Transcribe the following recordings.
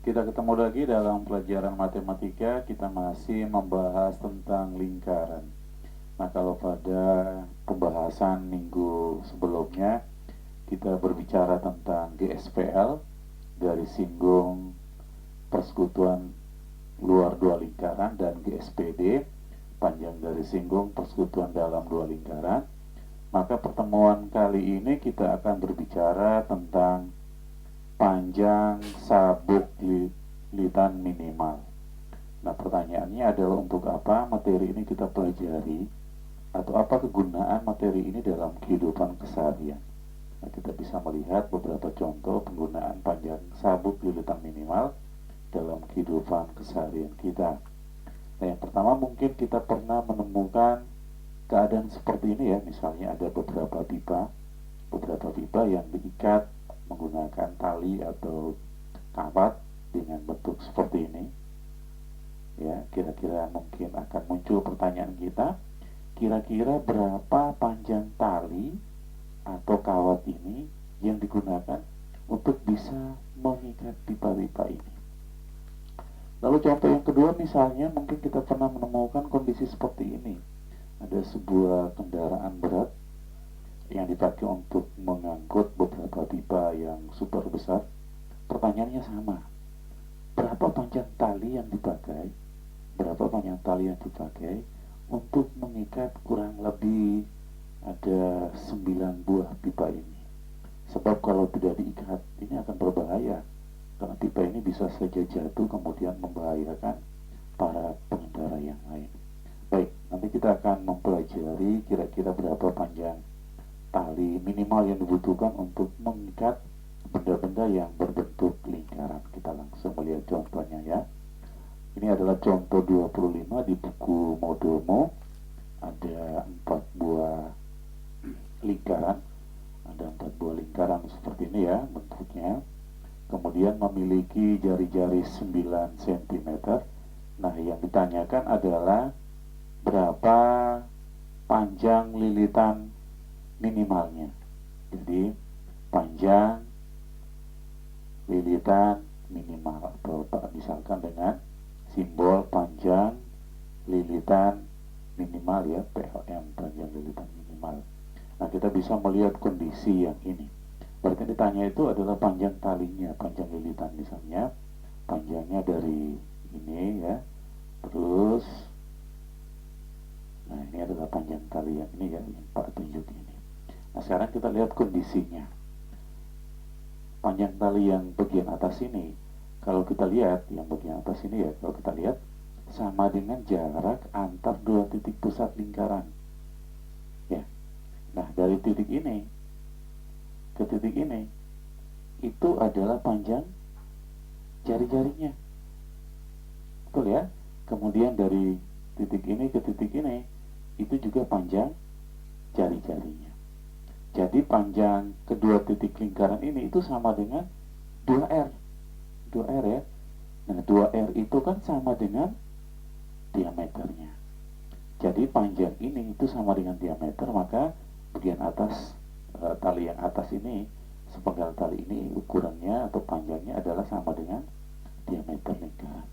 Kita ketemu lagi dalam pelajaran matematika. Kita masih membahas tentang lingkaran. Nah, kalau pada pembahasan minggu sebelumnya kita berbicara tentang GSPL, garis singgung persekutuan luar dua lingkaran, dan GSPD, panjang garis singgung persekutuan dalam dua lingkaran. Maka pertemuan kali ini kita akan berbicara tentang panjang sabuk lilitan minimal. Nah, pertanyaannya adalah untuk apa materi ini kita pelajari, atau apa kegunaan materi ini dalam kehidupan keseharian. Nah, kita bisa melihat beberapa contoh penggunaan panjang sabuk lilitan minimal dalam kehidupan keseharian kita. Nah, yang pertama mungkin kita pernah menemukan keadaan seperti ini ya, misalnya ada beberapa pipa yang diikat menggunakan tali atau kawat dengan bentuk seperti ini. Ya, kira-kira mungkin akan muncul pertanyaan kita, kira-kira berapa panjang tali atau kawat ini yang digunakan untuk bisa mengikat pipa-pipa ini. Lalu contoh yang kedua, misalnya mungkin kita pernah menemukan kondisi seperti ini. Ada sebuah kendaraan berat yang dipakai untuk mengangkut beberapa pipa yang super besar. Pertanyaannya sama, berapa panjang tali yang dipakai untuk mengikat kurang lebih ada 9 buah pipa ini. Sebab kalau tidak diikat, ini akan berbahaya, karena pipa ini bisa saja jatuh kemudian membahayakan para pengendara yang lain. Baik, nanti kita akan mempelajari kira-kira berapa panjang tali minimal yang dibutuhkan untuk mengikat benda-benda yang berbentuk lingkaran. Kita langsung melihat contohnya ya. Ini adalah contoh 25 di buku Modomo. Ada 4 buah lingkaran. Ada 4 buah lingkaran seperti ini ya bentuknya. Kemudian memiliki jari-jari 9 cm. Nah, yang ditanyakan adalah berapa panjang lilitan minimalnya. Jadi panjang lilitan minimal, atau misalkan dengan simbol panjang lilitan minimal ya, PLM, panjang lilitan minimal. Nah, kita bisa melihat kondisi yang ini. Berarti ditanya itu adalah panjang talinya, panjang lilitan, misalnya panjangnya dari ini ya, terus nah ini adalah panjang tali yang ini ya, yang Pak tunjuk ini. Nah, sekarang kita lihat kondisinya. Panjang tali yang bagian atas ini, kalau kita lihat yang bagian atas ini ya, kalau kita lihat sama dengan jarak antar dua titik pusat lingkaran. Ya. Nah, dari titik ini ke titik ini itu adalah panjang jari-jarinya. Betul ya? Kemudian dari titik ini ke titik ini itu juga panjang jari-jarinya. Jadi panjang kedua titik lingkaran ini itu sama dengan 2R. 2R ya. Nah, 2R itu kan sama dengan diameternya. Jadi panjang ini itu sama dengan diameter, maka bagian atas tali yang atas ini, sepenggal tali ini ukurannya atau panjangnya adalah sama dengan diameter lingkaran.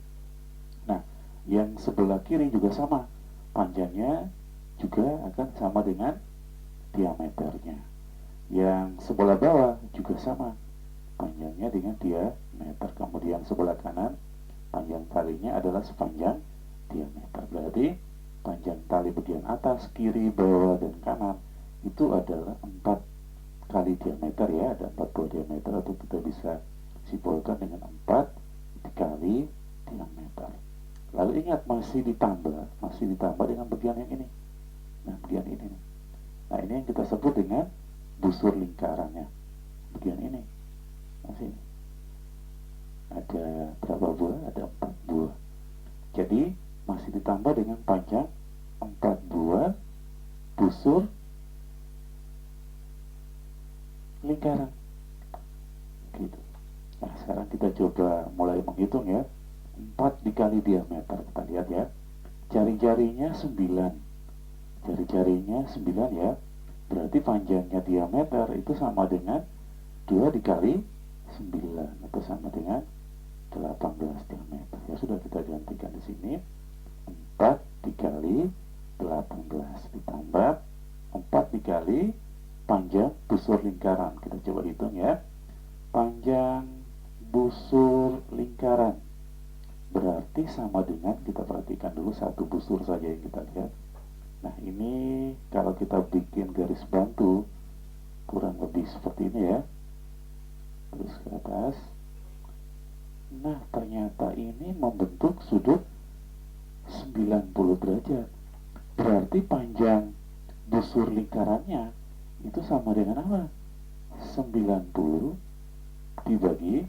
Nah, yang sebelah kiri juga sama, panjangnya juga akan sama dengan diameternya. Yang sebelah bawah juga sama, panjangnya dengan diameter. Kemudian sebelah kanan, panjang talinya adalah sepanjang diameter. Berarti panjang tali bagian atas, kiri, bawah, dan kanan itu adalah 4 kali diameter ya, ada 4 buah diameter, atau kita bisa simbolkan dengan 4 dikali diameter. Lalu ingat, masih ditambah dengan bagian yang ini. Nah, bagian ini nih. Nah, ini yang kita sebut dengan busur lingkarannya. Bagian ini masih ada berapa buah? Ada 4 buah. Jadi masih ditambah dengan panjang 4 buah busur lingkaran. Gitu. Nah, sekarang kita coba mulai menghitung ya. 4 dikali diameter, kita lihat ya. Jari-jarinya 9. Jari-jarinya 9 ya. Berarti panjangnya diameter itu sama dengan 2 dikali 9, atau sama dengan 18. 18 diameter. Ya sudah, kita gantikan di sini 4 dikali 18 ditambah 4 dikali panjang busur lingkaran. Kita coba hitung ya. Panjang busur lingkaran berarti sama dengan, kita perhatikan dulu satu busur saja yang kita lihat. Nah, ini kalau kita bikin garis bantu kurang lebih seperti ini ya, terus ke atas. Nah, ternyata ini membentuk sudut 90 derajat. Berarti panjang busur lingkarannya itu sama dengan apa? 90 dibagi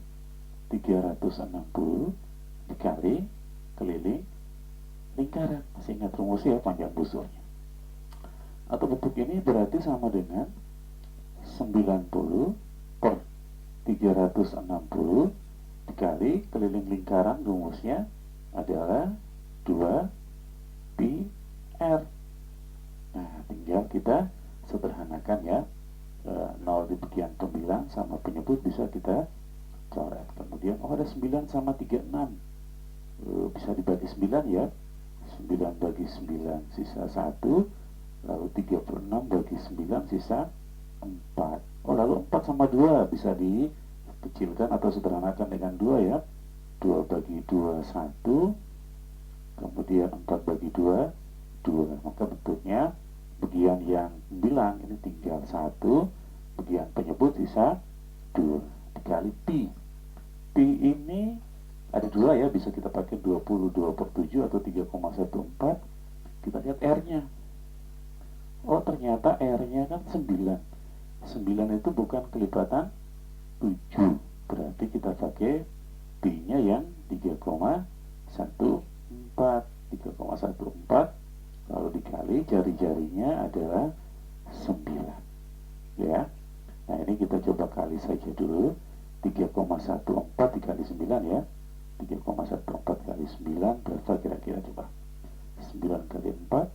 360 dikali keliling lingkaran. Masih ingat rumusnya ya, panjang busurnya. Atau bentuk ini berarti sama dengan 90 per 360 dikali keliling lingkaran, rumusnya adalah 2 pi r. Nah, tinggal kita sederhanakan ya. 0 dibagian 9 sama penyebut bisa kita coret. Kemudian ada 9 sama 36, bisa dibagi 9 ya. 9 bagi 9 sisa 1, lalu 36 bagi 9 sisa 4. Lalu 4 sama 2 bisa dikecilkan atau sederhanakan dengan 2 ya. 2 bagi 2 1, kemudian 4 bagi 2 2. Maka bentuknya bagian yang bilang ini tinggal 1, bagian penyebut sisa 2 dikali pi. Pi ini ada 2 ya, bisa kita pakai 22/7 atau 3,14. Kita lihat R-nya. Ternyata R-nya kan 9. 9 itu bukan kelipatan 7. Berarti kita pakai pi-nya yang 3,14. 3,14 lalu dikali jari-jarinya adalah 9 ya. Nah, ini kita coba kali saja dulu. 3,14 dikali 9 ya. 3,14 kali 9 berapa kira-kira, coba. 9 kali 4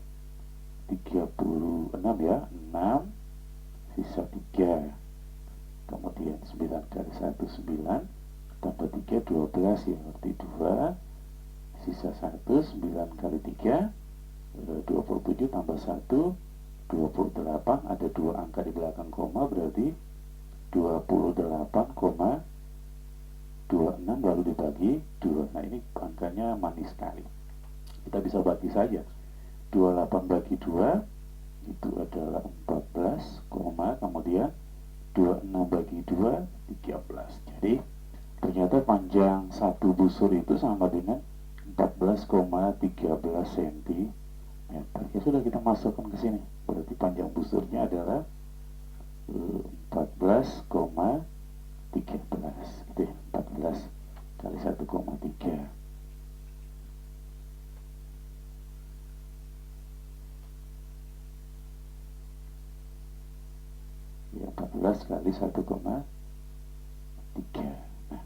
36 ya. 6 sisa 3. Kemudian 9 kali 1 9 tambah 3 12 ya, berarti 2 sisa 1. 9 kali 3 27 tambah 1 28, ada 2 angka di belakang koma, berarti 28,26 lalu dibagi 2. Nah, ini angkanya manis sekali. Kita bisa bagi saja. 28 bagi 2 itu adalah 14, kemudian 26 bagi 2 13. Jadi ternyata panjang satu busur itu sama dengan 14,13 cm. Ya sudah, kita masukkan ke sini. Berarti panjang busurnya adalah 14,13 gitu ya. 14 kali 1,3. Ya, 14 kali 1,3. Nah,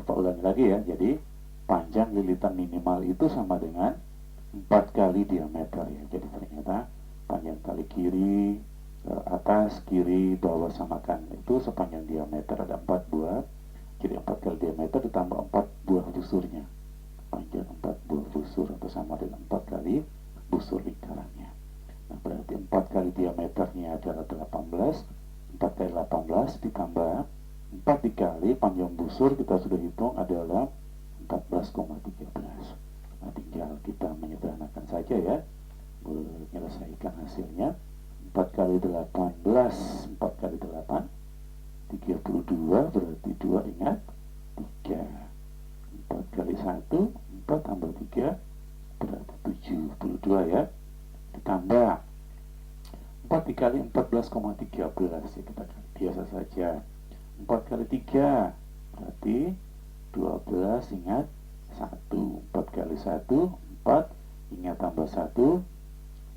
Pak ulangi lagi ya. Jadi panjang lilitan minimal itu sama dengan 4 kali diameter ya. Jadi ternyata panjang kali kiri, atas, kiri, bawah samakan itu sepanjang diameter ada 4 buah. Jadi 4 kali diameter ditambah 4 buah busurnya. Panjang 4 buah busur atau sama dengan 4 kali busur lingkarannya. Nah, berarti 4 kali diameternya adalah 18. 4 kali 18 ditambah 4 dikali panjang busur kita sudah hitung adalah 14,13. Nah, tinggal kita menyederhanakan saja ya, menyelesaikan hasilnya. 4 kali 18, 4 kali 8 32, berarti 2 ingat 3. 4 kali 1 4 tambah 3 berarti 72 ya. Ditambah 4 dikali 14,13 ya, kita biasa saja. 4 kali 3 berarti 12, ingat 1. 4 kali 1 4, ingat tambah 1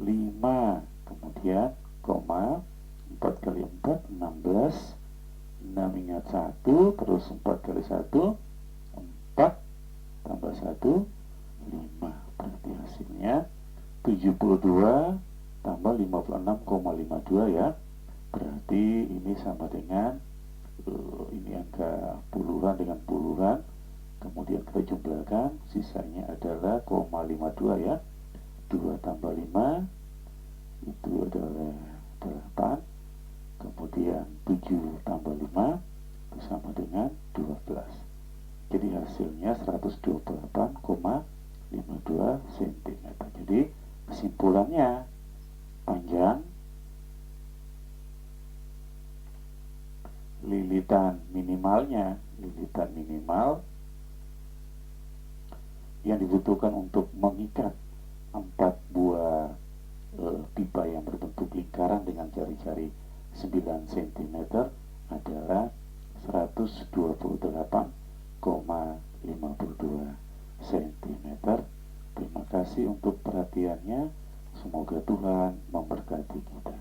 5, kemudian koma. 4 kali 4 16, 6 ingat 1, terus 4 kali 1 4 tambah 1 5, berarti hasilnya 72 tambah 56,52 ya. Berarti ini sama dengan ini angka puluhan dengan puluhan, Kemudian kita jumlahkan, sisanya adalah 0,52 ya. 2 tambah 5 itu adalah 8. Kemudian 7 tambah 5 itu sama dengan 12. Jadi hasilnya 128,52 cm. Jadi kesimpulannya, panjang lilitan minimal yang dibutuhkan untuk mengikat 4 buah pipa yang berbentuk lingkaran dengan jari-jari 9 cm adalah 128,52 cm. Terima kasih untuk perhatiannya. Semoga Tuhan memberkati kita.